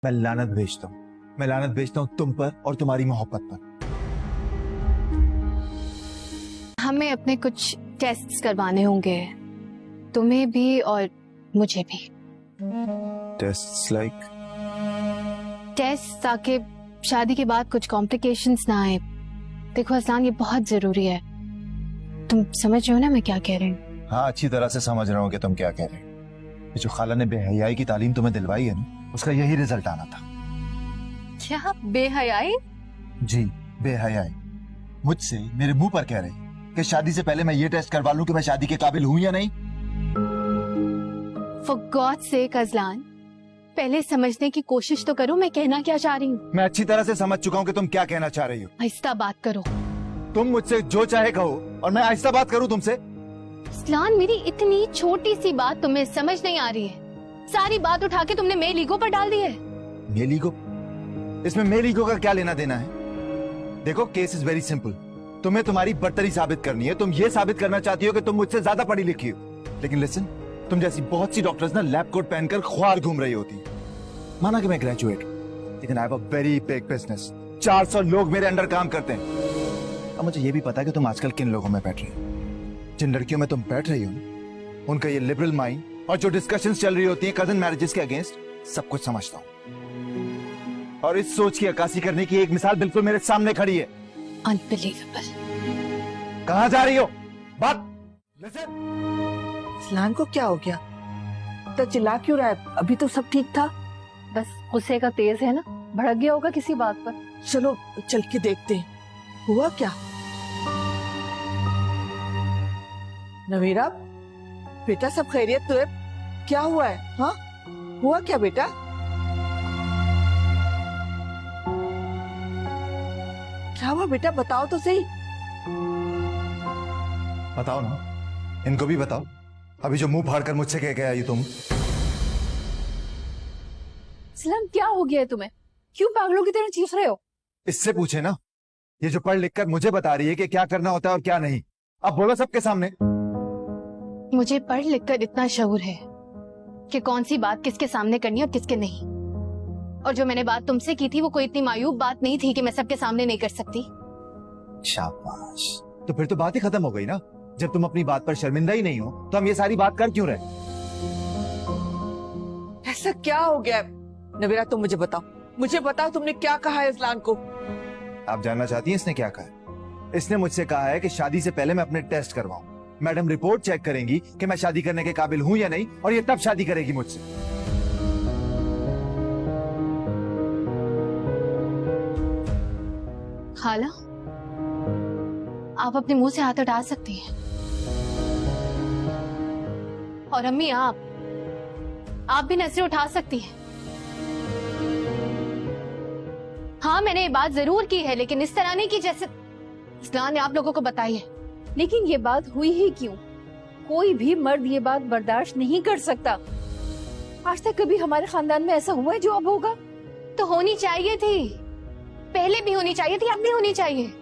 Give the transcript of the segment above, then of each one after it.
मैं लानत भेजता हूँ, मैं लानत भेजता हूँ तुम पर और तुम्हारी मोहब्बत पर। हमें अपने कुछ टेस्ट्स करवाने होंगे, तुम्हें भी और मुझे भी। Tests like? टेस्ट ताकि शादी के बाद कुछ कॉम्प्लिकेशंस ना आए। देखो अज़लान, ये बहुत जरूरी है। तुम समझ रहे हो ना मैं क्या कह रही हूँ? हाँ, अच्छी तरह से समझ रहा हूँ कि तुम क्या कह रहे हो। ये जो खाला ने बेहयाई की तालीम तुम्हें दिलवाई है ना, उसका यही रिजल्ट आना था। क्या बेहयाई? जी, बेहयाई। मुझसे मेरे मुंह पर कह रहे कि शादी से पहले मैं ये टेस्ट करवा लूं कि मैं शादी के काबिल हूं या नहीं। For God's sake अज़लान, पहले समझने की कोशिश तो करो मैं कहना क्या चाह रही हूँ। मैं अच्छी तरह से समझ चुका हूँ कि तुम क्या कहना चाह रही हो। आहिस्ता बात करो। तुम मुझसे जो चाहे कहो और मैं आहिस्ता बात करूँ तुमसे। अज़लान, मेरी इतनी छोटी सी बात तुम्हें समझ नहीं आ रही है, सारी बात उठा के तुमने मेल ईगो पर डाल दी है। Male ego? इसमें मेल ईगो का क्या लेना देना है? देखो, केस इज वेरी सिंपल। तुम्हें तुम्हारी बर्तरी साबित करनी है। तुम ये साबित करना चाहती हो कि तुम मुझसे ज्यादा पढ़ी लिखी हो। लेकिन लिसन, तुम जैसी बहुत सी डॉक्टर्स ना लैब कोट पहनकर ख्वार घूम रही होती। माना कि मैं ग्रेजुएट, लेकिन I have a very big business. 400 लोग मेरे अंडर काम करते हैं। अब मुझे ये भी पता है कि तुम आजकल किन लोगों में बैठ रही हो। जिन लड़कियों में तुम बैठ रही हो, उनका ये लिबरल माइंड और जो डिस्कशंस चल रही होती हैं कजन मैरिजेस के अगेंस्ट, सब कुछ समझता हूँ। और इस सोच की अक्कासी करने की एक मिसाल बिल्कुल मेरे सामने खड़ी है। अनबिलीवेबल। कहाँ जा रही हो? बात। अज़लान को क्या हो गया? तो चिल्ला क्यों रहा है? अभी तो सब ठीक था। बस गुस्से का तेज है ना, भड़क गया होगा किसी बात पर। चलो चल के देखते हैं, हुआ क्या। नवीरा, बेटा सब खैरियत तो है? क्या हुआ है? हाँ, हुआ क्या बेटा? क्या हुआ बेटा, बताओ तो सही। बताओ ना, इनको भी बताओ। अभी जो मुंह फाड़ कर मुझसे कह के आई तुम। सलाम, क्या हो गया है तुम्हें? क्यों पागलों की तरह चीख रहे हो? इससे पूछे ना, ये जो पढ़ लिख कर मुझे बता रही है कि क्या करना होता है और क्या नहीं। अब बोलो सबके सामने। मुझे पढ़ लिख कर इतना शऊर है कि कौन सी बात किसके सामने करनी और किसके नहीं। और जो मैंने बात तुमसे की थी वो कोई इतनी मायूब बात नहीं थी कि मैं सबके सामने नहीं कर सकती। शाबाश। तो फिर तो बात ही खत्म हो गई ना। जब तुम अपनी बात पर शर्मिंदा ही नहीं हो तो हम ये सारी बात कर क्यों रहे? ऐसा क्या हो गया? नवीरा तुम मुझे बताओ, मुझे बताओ तुमने क्या कहा है अज़लान को? आप जानना चाहती हैं इसने क्या कहा है? इसने मुझसे कहा है कि शादी से पहले मैं अपने टेस्ट करवाऊं। मैडम रिपोर्ट चेक करेंगी कि मैं शादी करने के काबिल हूं या नहीं, और ये तब शादी करेगी मुझसे। खाला, आप अपने मुंह से हाथ हटा सकती हैं। और अम्मी, आप भी नजरें उठा सकती हैं। हाँ, मैंने ये बात जरूर की है, लेकिन इस तरह नहीं की जैसे अज़लान ने आप लोगों को बताई है। लेकिन ये बात हुई ही क्यों? कोई भी मर्द ये बात बर्दाश्त नहीं कर सकता। आज तक कभी हमारे खानदान में ऐसा हुआ है जो अब होगा? तो होनी चाहिए थी, पहले भी होनी चाहिए थी, अब भी होनी चाहिए।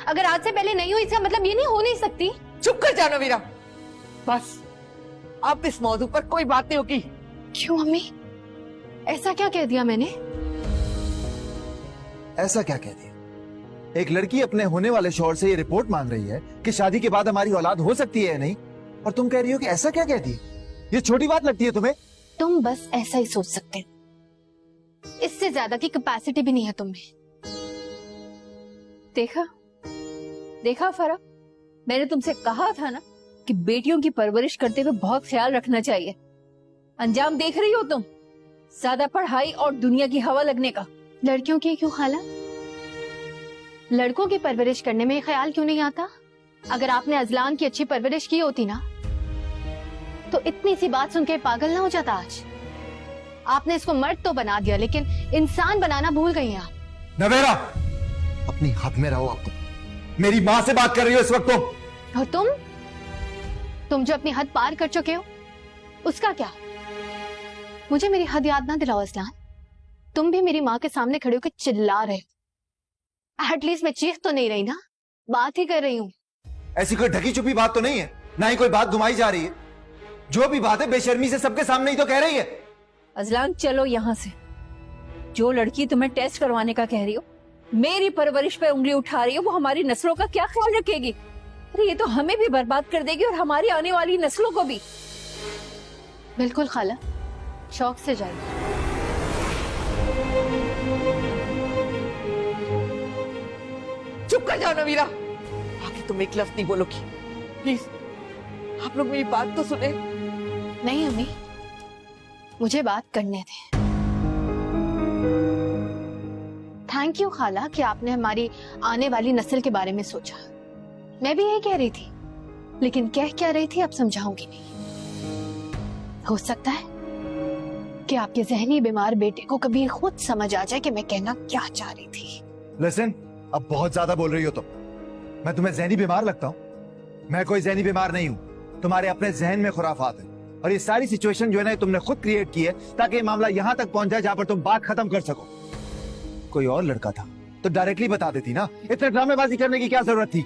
अगर आज से पहले नहीं हुई इसका मतलब ये नहीं हो नहीं सकती। चुप कर जाओ नवीरा, बस अब इस मौजू पर कोई बात नहीं होगी। क्यों अम्मी, ऐसा क्या कह दिया मैंने? ऐसा क्या कह दिया? एक लड़की अपने होने वाले शौहर से ये रिपोर्ट मांग रही है कि शादी के बाद हमारी औलाद हो सकती है या नहीं, और तुम कह रही हो कि ऐसा क्या कह दी? ये छोटी बात लगती है तुम्हें? तुम बस ऐसा ही सोच सकते हो, इससे ज्यादा की कैपेसिटी भी नहीं है तुम में। देखा फरा, मैंने तुमसे कहा था ना कि बेटियों की परवरिश करते हुए बहुत ख्याल रखना चाहिए। अंजाम देख रही हो तुम, ज्यादा पढ़ाई और दुनिया की हवा लगने का। लड़कियों की क्यों खाला? लड़कों की परवरिश करने में ख्याल क्यों नहीं आता? अगर आपने अज़लान की अच्छी परवरिश की होती ना, तो इतनी सी बात सुन के पागल ना हो जाता आज। आपने इसको मर्द तो बना दिया, लेकिन इंसान बनाना भूल गई हैं आप। नवेरा, अपनी हद में रहो। आप तुम मेरी माँ से बात कर रही हो इस वक्त। और तुम जो अपनी हद पार कर चुके हो, उसका क्या? मुझे मेरी हद याद ना दिलाओ अज़लान। तुम भी मेरी माँ के सामने खड़े होकर चिल्ला रहे हो। एटलीस्ट मैं चीख तो नहीं रही ना, बात ही कर रही हूँ। ऐसी कोई ढकी छुपी बात तो नहीं है, ना ही कोई बात घुमाई जा रही है। जो भी बात है बेशर्मी से सबके सामने ही तो कह रही है। अज़लान चलो यहाँ से, जो लड़की तुम्हें टेस्ट करवाने का कह रही हो, मेरी परवरिश पे उंगली उठा रही हो, वो हमारी नस्लों का क्या ख्याल रखेगी? अरे ये तो हमें भी बर्बाद कर देगी और हमारी आने वाली नस्लों को भी। बिल्कुल खाला, शौक से जाइए। चुप कर जाओ नवीरा, आगे तुम एक लफ्ज नहीं बोलोगी प्लीज। आप लोग मेरी बात तो सुने। नहीं अम्मी, मुझे बात करने दे। थैंक यू खाला कि आपने हमारी आने वाली नस्ल के बारे में सोचा। मैं भी यही कह रही थी, लेकिन कह क्या रही थी अब समझाऊंगी नहीं। हो सकता है कि आपके जहनी बीमार बेटे को कभी खुद समझ आ जाए कि मैं कहना क्या चाह रही थी। लिसन, अब बहुत ज्यादा बोल रही हो तुम। मैं तुम्हें जहनी बीमार लगता हूँ? मैं कोई जहनी बीमार नहीं हूँ। तुम्हारे अपने जहन में खुराफात है और ये सारी सिचुएशन जो है ना तुमने खुद क्रिएट की है ताकि ये मामला यहाँ तक पहुंच जाए जहाँ पर तुम बात खत्म कर सको। कोई और लड़का था तो डायरेक्टली बता देती ना, इतने ड्रामेबाजी करने की क्या जरूरत थी?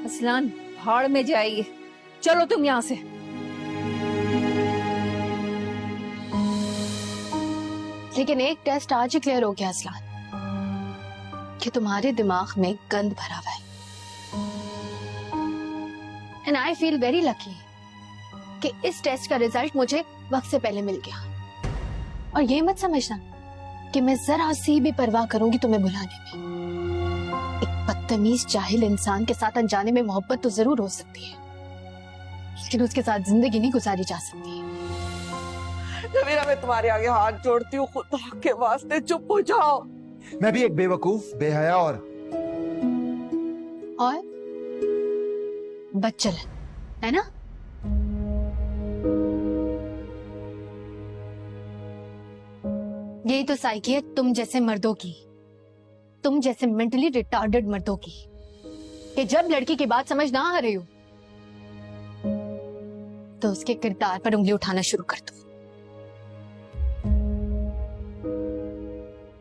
असलान भाड़ में जाइए, चलो तुम यहाँ से। लेकिन एक टेस्ट आज ही क्लियर हो गया असलान, कि तुम्हारे दिमाग में गंद भरा हुआ है। And I feel very lucky कि इस टेस्ट का रिजल्ट मुझे वक्त से पहले मिल गया। और ये मत समझना कि मैं जरा सी भी परवाह करूंगी तुम्हें बुलाने में। एक बदतमीज जाहिल इंसान के साथ अनजाने में मोहब्बत तो जरूर हो सकती है, लेकिन उसके साथ जिंदगी नहीं गुजारी जा सकती। नवीरा, मैं तुम्हारे आगे हाथ जोड़ती हूँ, खुदा के वास्ते चुप हो जाओ। मैं भी एक बेवकूफ, बेहया और बदचलन है ना? यही तो साइकी है तुम जैसे मर्दों की, तुम जैसे मेंटली रिटार्डेड मर्दों की, कि जब लड़की की बात समझ ना आ रही हो तो उसके किरदार पर उंगली उठाना शुरू कर दो।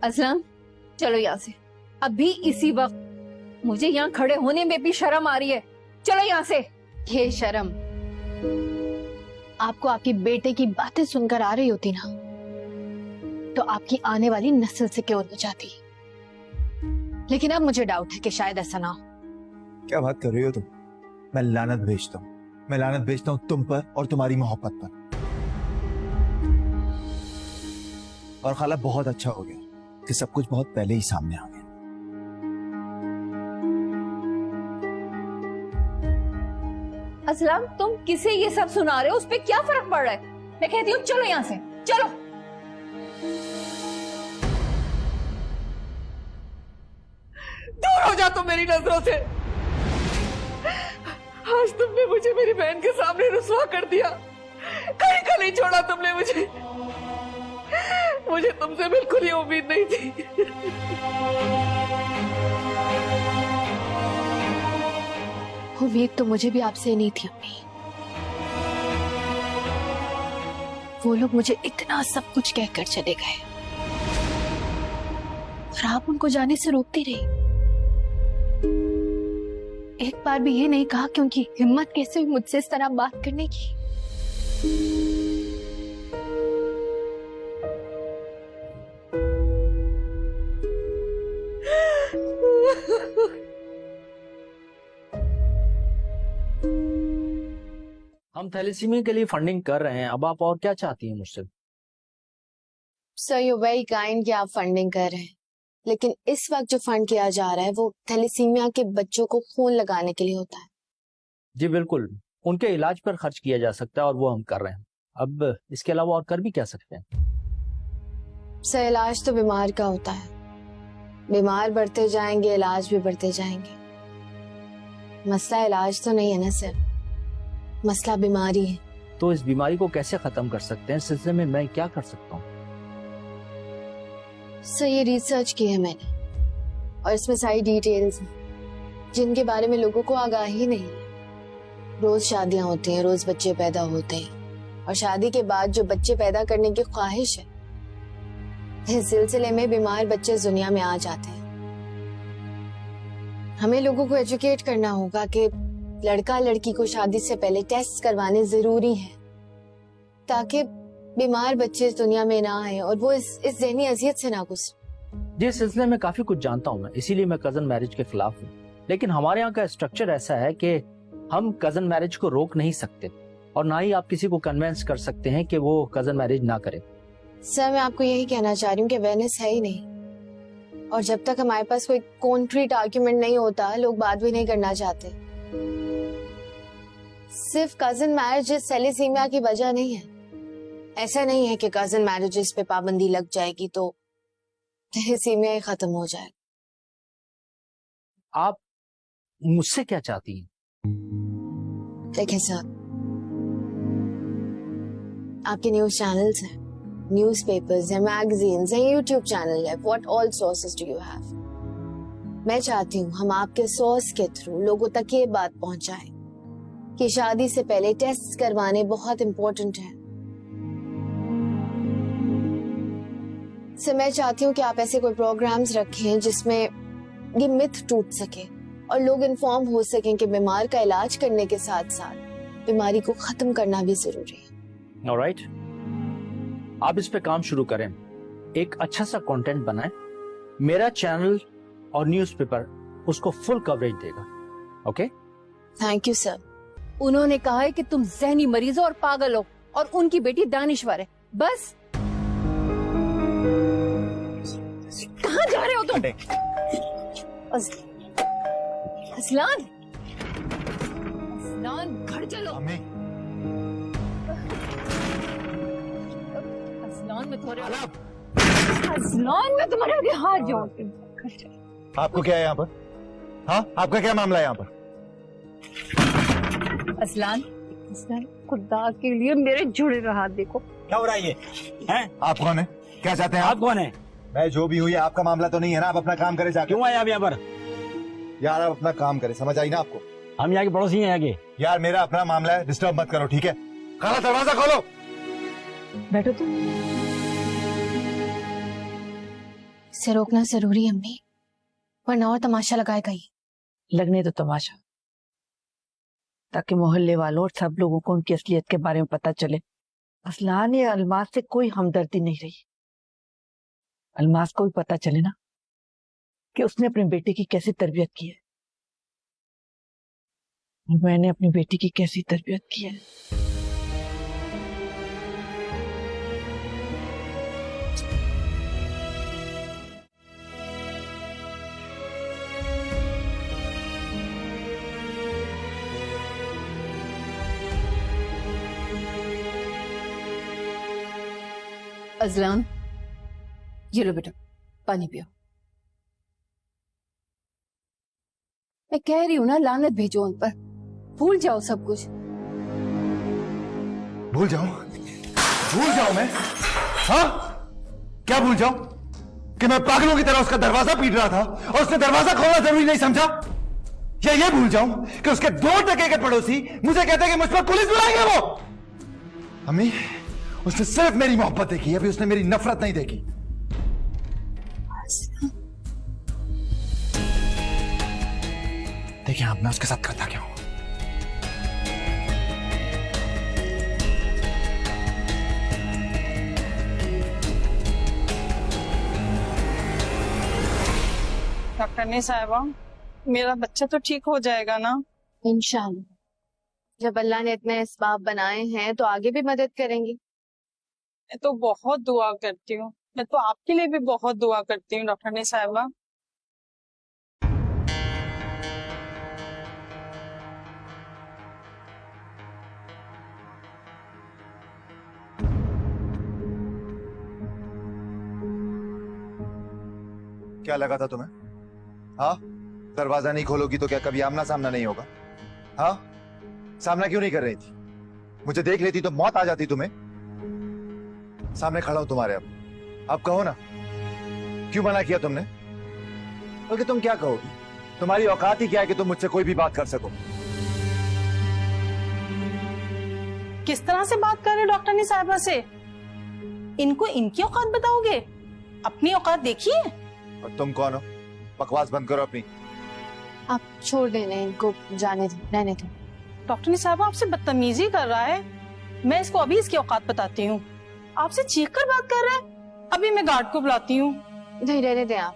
असलम चलो यहाँ से, अभी इसी वक्त। मुझे यहाँ खड़े होने में भी शर्म आ रही है, चलो यहाँ से। ये शर्म आपको आपके बेटे की बातें सुनकर आ रही होती ना, तो आपकी आने वाली नस्ल से क्यों न जाती। लेकिन अब मुझे डाउट है कि शायद ऐसा ना हो। क्या बात कर रही हो तुम? मैं लानत भेजता हूँ, मैं लानत भेजता हूँ तुम पर और तुम्हारी मोहब्बत पर। और खाला बहुत अच्छा हो गया कि सब कुछ बहुत पहले ही सामने आ गया। असलम तुम किसे ये सब सुना रहे हो? उस पे क्या फर्क पड़ रहा है? मैं कहती हूँ चलो यहाँ से, चलो। दूर हो जा तुम मेरी नजरों से। आज तुमने मुझे मेरी बहन के सामने रुसवा कर दिया, कहीं का नहीं छोड़ा तुमने मुझे। मुझे तुमसे बिल्कुल ही उम्मीद नहीं थी। उम्मीद तो मुझे भी आपसे नहीं थी अम्मी। वो लोग मुझे इतना सब कुछ कहकर चले गए और आप उनको जाने से रोकती रही। एक बार भी ये नहीं कहा कि उनकी हिम्मत कैसे हुई मुझसे इस तरह बात करने की। हम थैलेसीमिया के लिए फंडिंग कर रहे हैं, अब आप और क्या चाहती हैं मुझसे? सर यू वेरी काइंड कि आप फंडिंग कर रहे हैं, लेकिन इस वक्त जो फंड किया जा रहा है वो थैलेसीमिया के बच्चों को खून लगाने के लिए होता है। जी बिल्कुल, उनके इलाज पर खर्च किया जा सकता है और वो हम कर रहे हैं। अब इसके अलावा और कर भी क्या सकते हैं? सर इलाज तो बीमार का होता है, बीमार बढ़ते जाएंगे इलाज भी बढ़ते जाएंगे। मसला इलाज तो नहीं है ना सर, मसला बीमारी है। तो इस बीमारी को कैसे खत्म कर सकते हैं, इस सिलसिले में मैं क्या कर सकता हूँ? सर ये रिसर्च की है मैंने और इसमें सारी डिटेल्स हैं जिनके बारे में लोगों को आगाही नहीं है। रोज शादियां होती हैं, रोज बच्चे पैदा होते हैं और शादी के बाद जो बच्चे पैदा करने की ख्वाहिश है, इस सिलसिले में बीमार बच्चे दुनिया में आ जाते हैं। हमें लोगों को एजुकेट करना होगा कि लड़का लड़की को शादी से पहले टेस्ट करवाने जरूरी है ताकि बीमार बच्चे इस दुनिया में ना आए और वो इस ज़हनी अजियत से ना गुजरे। जिस सिलसिले में काफी कुछ जानता हूँ मैं, इसीलिए मैं कजन मैरिज के खिलाफ हूँ। लेकिन हमारे यहाँ का स्ट्रक्चर ऐसा है कि हम कजन मैरिज को रोक नहीं सकते और ना ही आप किसी को कन्विंस कर सकते हैं कि वो कजन मैरिज ना करे। सर मैं आपको यही कहना चाह रही हूँ कि अवेयरनेस है ही नहीं, और जब तक हमारे पास कोई कॉन्क्रीट आर्ग्यूमेंट नहीं होता लोग बात भी नहीं करना चाहते। सिर्फ कजन मैरिजेस सेलेसीमिया की वजह नहीं है। ऐसा नहीं है कि कजन मैरिजेस पे पाबंदी लग जाएगी तो सेलेसीमिया ही खत्म हो जाएगा। आप मुझसे क्या चाहती हैं? देखिए सर, आपके न्यूज चैनल्स हैं, न्यूज़पेपर्स हैं, मैगजीन्स हैं, यूट्यूब चैनल है, what all sources do you have? मैं चाहती हूँ हम आपके सोर्स के थ्रू लोगों तक ये बात पहुंचाएं कि शादी से पहले टेस्ट करवाने बहुत इंपॉर्टेंट है। सो मैं चाहती हूँ कि आप ऐसे कोई प्रोग्राम्स रखें जिसमें ये मिथ टूट सके और लोग इन्फॉर्म हो सकें कि बीमार का इलाज करने के साथ साथ बीमारी को खत्म करना भी जरूरी है। ऑलराइट, आप इस पे काम शुरू करें, एक अच्छा सा कंटेंट बनाएं, मेरा चैनल और न्यूज़पेपर उसको फुल कवरेज देगा। ओके? Thank you sir. उन्होंने कहा है कि तुम जहनी मरीज हो और पागल हो और उनकी बेटी दानिश्वर है। बस कहाँ जा रहे हो तुम? असलान, असलान घर चलो। असलान में थोड़े असलान में तुम्हारे आगे हाथ जोड़ते हैं। आपको क्या है यहाँ पर? हाँ, आपका क्या मामला है यहाँ पर? असलान, असलान खुदा के लिए मेरे जुड़े रहा हाथ देखो। क्या हो रहा है ये? हैं? आप कौन है? क्या चाहते हैं आप कौन है? मैं जो भी हूँ ये आपका मामला तो नहीं है ना। आप अपना काम करे जाके। क्यों आए आप यहाँ पर? यार आप अपना काम करे, समझ आई ना आपको? हम यहाँ के पड़ोसी हैं आगे। यार मेरा अपना मामला है, डिस्टर्ब मत करो, ठीक है? खाला दरवाजा खोलो। बैठो तुम। इसे रोकना जरूरी है अम्मी, वरना और तमाशा लगाएगा ही। लगने तो तमाशा, ताकि मोहल्ले वालों और सब लोगों को उनकी असलियत के बारे में पता चले। असलान या अलमास से कोई हमदर्दी नहीं रही। अलमास को भी पता चले ना कि उसने अपनी बेटी की कैसी तरबियत की है, मैंने अपनी बेटी की कैसी तरबियत की है। अजलान, ये लो बेटा पानी पियो। मैं कह रही हूँ ना, लानत भेजो उन पर, भूल जाओ सब कुछ। भूल जाऊं? भूल जाऊं मैं? हाँ, क्या भूल जाऊं? कि मैं पागलों की तरह उसका दरवाजा पीट रहा था और उसने दरवाजा खोलना जरूरी नहीं समझा? या ये भूल जाऊं कि उसके 2 टके के पड़ोसी मुझे कहते हैं कि मुझ पर पुलिस बुलाएंगे वो? अम्मी, उसने सिर्फ मेरी मोहब्बत देखी है, अभी उसने मेरी नफरत नहीं देखी। देखिए आप, मैं उसके साथ करता क्या हूं। डॉक्टर साहिबा, मेरा बच्चा तो ठीक हो जाएगा ना? इंशाल्लाह। जब अल्लाह ने इतने इसबाब बनाए हैं तो आगे भी मदद करेंगी। मैं तो बहुत दुआ करती हूँ, मैं तो आपके लिए भी बहुत दुआ करती हूँ डॉक्टर साहिबा। क्या लगा था तुम्हें? हाँ, दरवाजा नहीं खोलोगी तो क्या कभी आमना सामना नहीं होगा? हाँ, सामना क्यों नहीं कर रही थी? मुझे देख लेती तो मौत आ जाती तुम्हें। सामने खड़ा हूं तुम्हारे, अब कहो ना, क्यों मना किया तुमने? क्योंकि तुम क्या कहोगी? तुम्हारी औकात ही क्या है कि तुम मुझसे कोई भी बात कर सको? किस तरह से बात कर रहे डॉक्टर साहिबा से? इनको इनकी औकात बताओगे? अपनी औकात देखिए। और तुम कौन हो? बकवास बंद करो अपनी। आप छोड़ देने इनको, जाने दो, रहने दो। डॉक्टर साहिबा आपसे बदतमीजी कर रहा है। मैं इसको अभी इसकी औकात बताती हूँ। आपसे चीख कर बात कर रहा है। अभी मैं गार्ड को बुलाती हूँ। नहीं, रहने दें आप।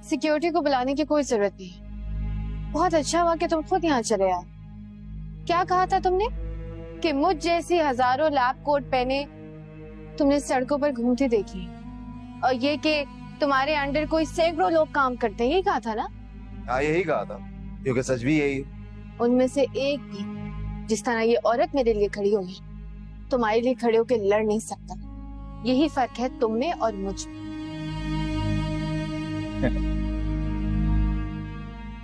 सिक्योरिटी को बुलाने की कोई जरूरत नहीं। बहुत अच्छा हुआ कि तुम खुद यहाँ चले आए। क्या कहा था तुमने कि मुझ जैसी हजारों लैब कोट पहने तुमने सड़कों पर घूमती देखी, और ये कि तुम्हारे अंडर कोई सैकड़ों लोग काम करते हैं, यही कहा था ना? हाँ, यही कहा था, क्योंकि सच भी यही। उनमें से एक भी जिस तरह ये औरत मेरे लिए खड़ी होगी तुम्हारे लिए खड़े होकर लड़ नहीं सकता। यही फर्क है तुम में और मुझ में।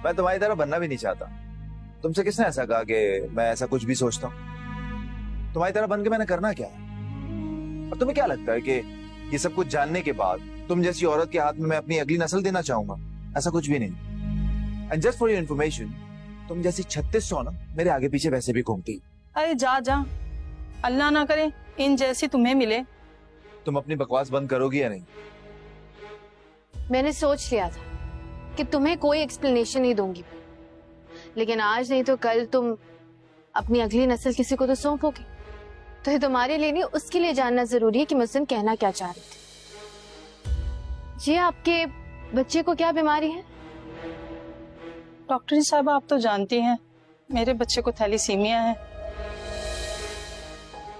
मैं तुम्हारी तरह बनना भी नहीं चाहता। तुमसे किसने ऐसा कहा कि मैं ऐसा कुछ भी सोचता हूँ? तुम्हारी तरह बन के मैंने करना क्या है? और तुम्हें क्या लगता है कि ये सब कुछ जानने के बाद तुम जैसी औरत के हाथ में मैं अपनी अगली नस्ल देना चाहूंगा? ऐसा कुछ भी नहीं। And just for your information, तुम जैसी 3600 ना मेरे आगे पीछे वैसे भी घूमती। अरे जा जा, अल्लाह ना करे इन जैसी तुम्हें मिले। तुम अपनी बकवास बंद करोगी या नहीं? मैंने सोच लिया था कि तुम्हें कोई एक्सप्लेनेशन नहीं दूंगी, लेकिन आज नहीं तो कल तुम अपनी अगली नस्ल किसी को तो सौंपोगी। तो ये तुम्हारे लिए नहीं, उसके लिए जानना जरूरी है कि मुझसे कहना क्या चाह रही थी। ये आपके बच्चे को क्या बीमारी है? डॉक्टर साहब आप तो जानती हैं मेरे बच्चे को थैलीसीमिया है।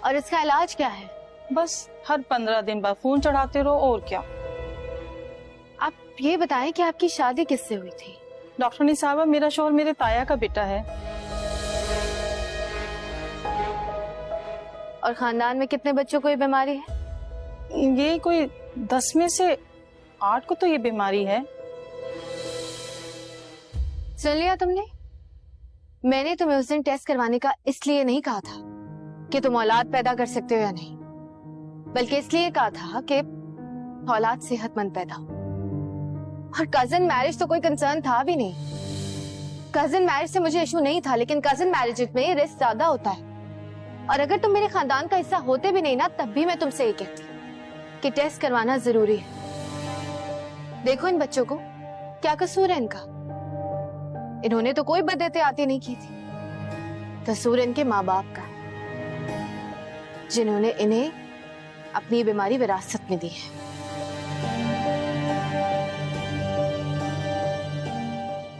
और इसका इलाज क्या है? बस हर 15 दिन बाद खून चढ़ाते रहो, और क्या। आप ये बताएं कि आपकी शादी किससे हुई थी? डॉक्टर साहब मेरा शौहर मेरे ताया का बेटा है। और खानदान में कितने बच्चों को ये बीमारी है? ये कोई 10 में से 8 को तो ये बीमारी है। सुन लिया तुमने? मैंने तुम्हें उस दिन टेस्ट करवाने का इसलिए नहीं कहा था कि तुम औलाद पैदा कर सकते हो या नहीं, बल्कि इसलिए कहा था कि औलाद सेहतमंद पैदा हो। और कजन मैरिज तो कोई कंसर्न था भी नहीं। कजन मैरिज से मुझे इशू नहीं था, लेकिन कजन मैरिज में रिस्क ज्यादा होता है। और अगर तुम मेरे खानदान का हिस्सा होते भी नहीं ना, तब भी मैं तुमसे ये कहती कि टेस्ट करवाना जरूरी है। देखो इन बच्चों को, क्या कसूर है इनका? इन्होंने तो कोई बदअती आती नहीं की थी। कसूर इनके माँ बाप का, जिन्होंने इन्हें अपनी बीमारी विरासत में दी है।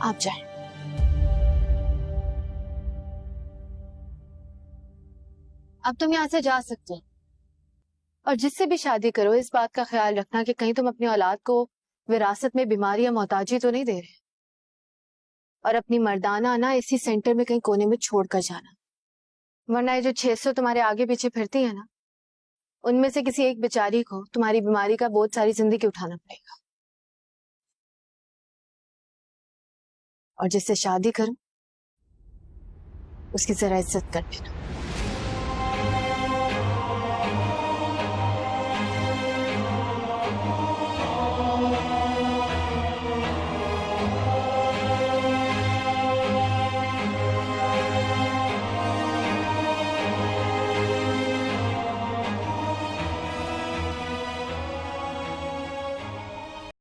आप जाएं। अब तुम यहाँ से जा सकते हो, और जिससे भी शादी करो इस बात का ख्याल रखना कि कहीं तुम अपनी औलाद को विरासत में बीमारी या मोहताजी तो नहीं दे रहे। और अपनी मर्दाना ना इसी सेंटर में कहीं कोने में छोड़ कर जाना, वरना ये जो 600 तुम्हारे आगे पीछे फिरती है ना, उनमें से किसी एक बेचारी को तुम्हारी बीमारी का बोझ सारी जिंदगी उठाना पड़ेगा। और जिससे शादी करो उसकी जरा इज्जत कर देना।